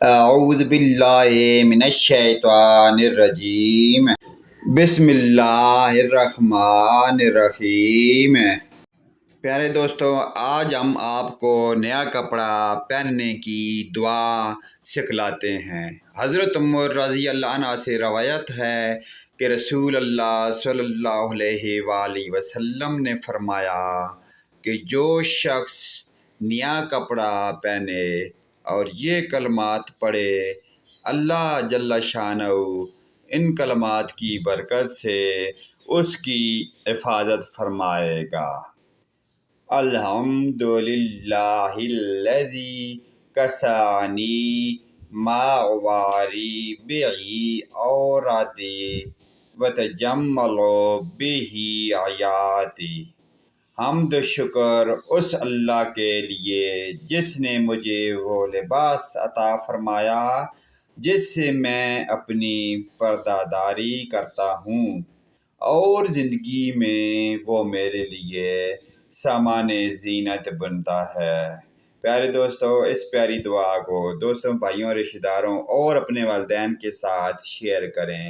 اعوذ باللہ من الشیطان الرجیم بسم اللہ الرحمن الرحیم۔ پیارے دوستو، آج ہم آپ کو نیا کپڑا پہننے کی دعا سکھلاتے ہیں۔ حضرت عمر رضی اللہ عنہ سے روایت ہے کہ رسول اللہ صلی اللہ علیہ وآلہ وسلم نے فرمایا کہ جو شخص نیا کپڑا پہنے اور یہ کلمات پڑھے، اللہ جل شانہ ان کلمات کی برکت سے اس کی حفاظت فرمائے گا۔ الحمدللہ الذی کسانی ما واری بہی اورادی وتجمل بہی آیاتی۔ حمد و شکر اس اللہ کے لیے جس نے مجھے وہ لباس عطا فرمایا جس سے میں اپنی پردہ داری کرتا ہوں، اور زندگی میں وہ میرے لیے سامان زینت بنتا ہے۔ پیارے دوستو، اس پیاری دعا کو دوستوں، بھائیوں، رشتہ داروں اور اپنے والدین کے ساتھ شیئر کریں۔